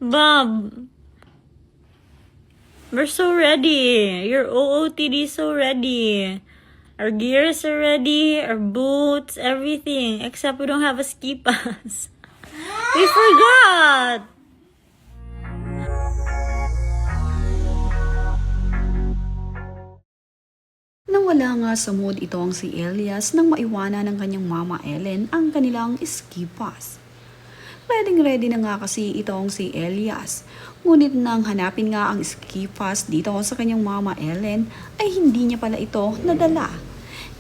Bob, we're so ready. Your OOTD is so ready. Our gears are ready, our boots, everything. Except we don't have a ski pass. We forgot! Nang wala nga sa mood itong si Elias nang maiwanan ng kanyang mama Ellen ang kanilang ski pass. Ready na nga kasi itong si Elias. Ngunit nang hanapin nga ang ski pass dito sa kanyang mama Ellen ay hindi niya pala ito nadala.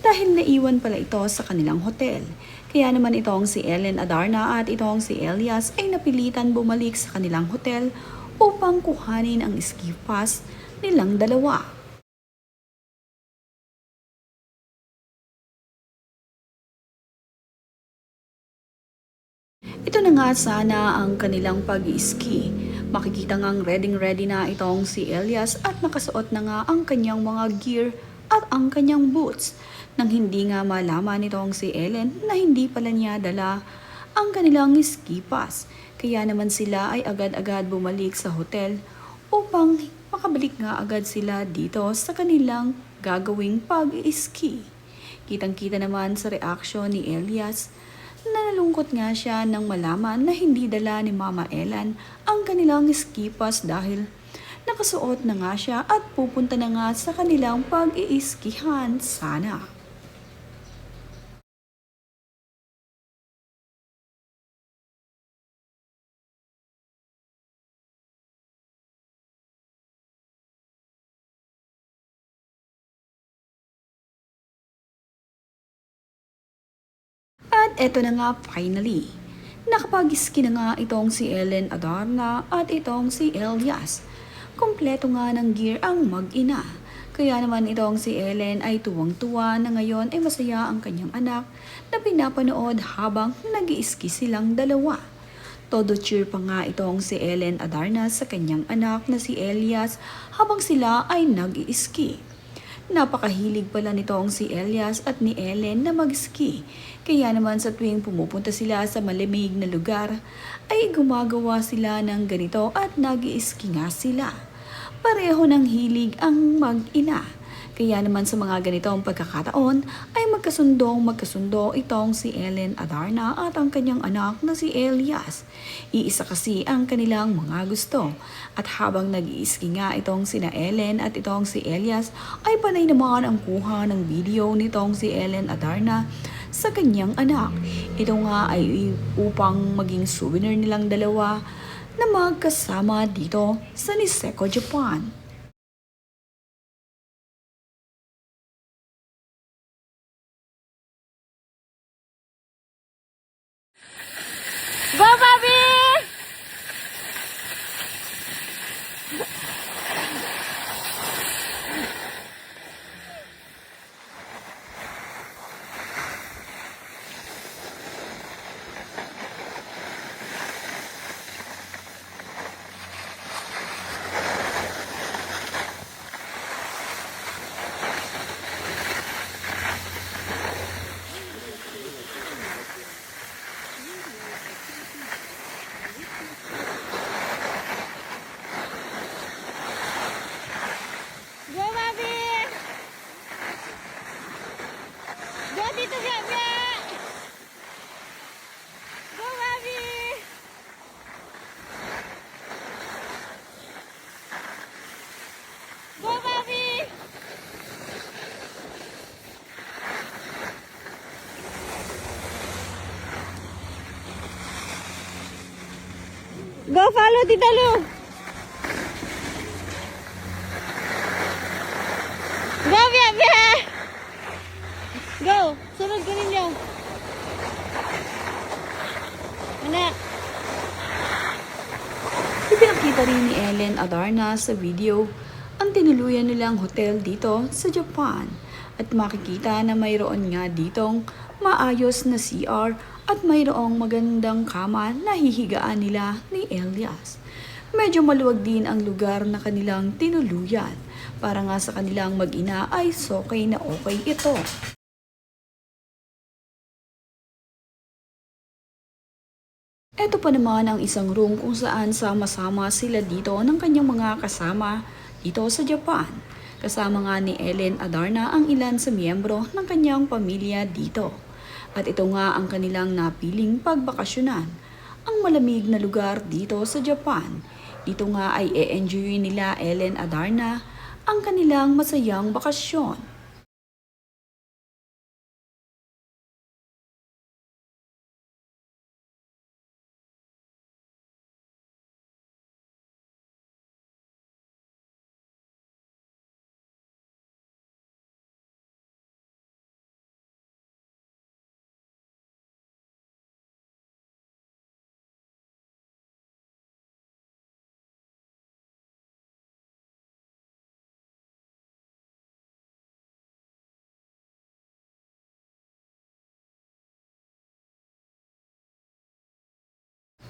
Dahil naiwan pala ito sa kanilang hotel. Kaya naman itong si Ellen Adarna at itong si Elias ay napilitan bumalik sa kanilang hotel upang kuhanin ang ski pass nilang dalawa. Ito na nga sana ang kanilang pag-ski. Makikita ngang ready na itong si Elias at nakasuot na nga ang kanyang mga gear at ang kanyang boots. Nang hindi nga malaman nitong si Ellen na hindi pala niya dala ang kanilang ski pass. Kaya naman sila ay agad-agad bumalik sa hotel upang makabalik nga agad sila dito sa kanilang gagawing pag-ski. Kitang-kita naman sa reaksyon ni Elias na nalungkot nga siya nang malaman na hindi dala ni Mama Ellen ang kanilang ski pass dahil nakasuot na nga siya at pupunta na nga sa kanilang pag-iiskihan sana. At eto na nga finally, nakapag-ski na nga itong si Ellen Adarna at itong si Elias. Kompleto nga ng gear ang mag-ina. Kaya naman itong si Ellen ay tuwang-tuwa na ngayon ay masaya ang kanyang anak na pinapanood habang nag-iiski silang dalawa. Todo cheer pa nga itong si Ellen Adarna sa kanyang anak na si Elias habang sila ay nag-iiski. Napakahilig pala nitong si Elias at ni Ellen na mag-ski. Kaya naman sa tuwing pumupunta sila sa malamig na lugar, ay gumagawa sila ng ganito at nag-ski nga sila. Pareho ng hilig ang mag-ina. Kaya naman sa mga ganitong pagkakataon ay magkasundo itong si Ellen Adarna at ang kanyang anak na si Elias. Iisa kasi ang kanilang mga gusto. At habang nag-iiski nga itong sina Ellen at itong si Elias ay panay naman ang kuha ng video nitong si Ellen Adarna sa kanyang anak. Ito nga ay upang maging souvenir nilang dalawa na magkasama dito sa Niseko, Japan. Go, Bobby! Go, Bobby! Go dito, Bia! Go, Bobby! Go, Bobby! Go, follow Tita Lu! Go, Bia! Go! Sunod ka ninyo! Anak! Ipinakita rin ni Ellen Adarna sa video ang tinuluyan nilang hotel dito sa Japan at makikita na mayroon nga ditong maayos na CR at mayroong magandang kama na hihigaan nila ni Elias. Medyo maluwag din ang lugar na kanilang tinuluyan para nga sa kanilang mag-ina ay okay na okay ito. Ito pa naman ang isang room kung saan sama-sama sila dito ng kanyang mga kasama dito sa Japan. Kasama nga ni Ellen Adarna ang ilan sa miyembro ng kanyang pamilya dito. At ito nga ang kanilang napiling pagbakasyonan, ang malamig na lugar dito sa Japan. Dito nga ay e-enjoy nila Ellen Adarna ang kanilang masayang bakasyon.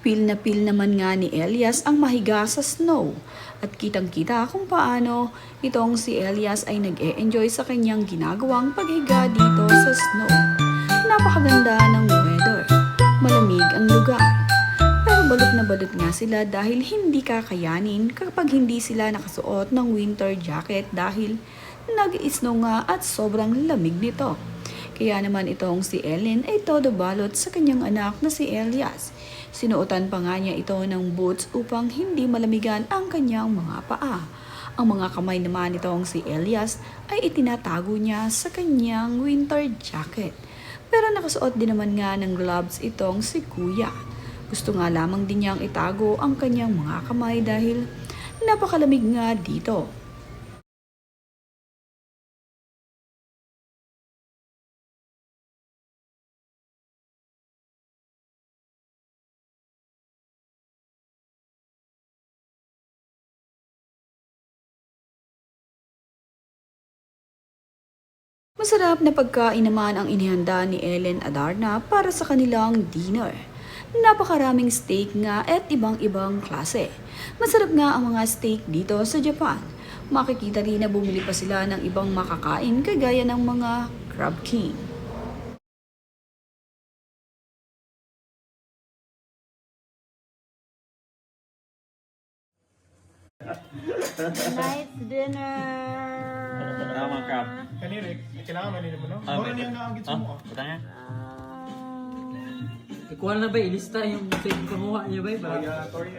Feel naman nga ni Elias ang mahiga sa snow at kitang-kita kung paano itong si Elias ay nag-e-enjoy sa kanyang ginagawang paghiga dito sa snow. Napakaganda ng weather, malamig ang lugar. Pero balot na balot nga sila dahil hindi kakayanin kapag hindi sila nakasuot ng winter jacket dahil nag-snow nga at sobrang lamig nito. Kaya naman itong si Ellen ay todo balot sa kanyang anak na si Elias. Sinuotan pa nga niya ito ng boots upang hindi malamigan ang kanyang mga paa. Ang mga kamay naman nitong si Elias ay itinatago niya sa kanyang winter jacket. Pero nakasuot din naman nga ng gloves itong si Kuya. Gusto nga lamang din niyang itago ang kanyang mga kamay dahil napakalamig nga dito. Masarap na pagkain naman ang inihanda ni Ellen Adarna para sa kanilang dinner. Napakaraming steak nga at ibang-ibang klase. Masarap nga ang mga steak dito sa Japan. Makikita rin na bumili pa sila ng ibang makakain kagaya ng mga crab king. Nice dinner. Tama ka. Kanina, kailangan malina mo, no? Ah, Mura niyang naagit sa mo. Katanya? Ikuha na ba, ilista yung sa kumuha niya ba? Para Tori,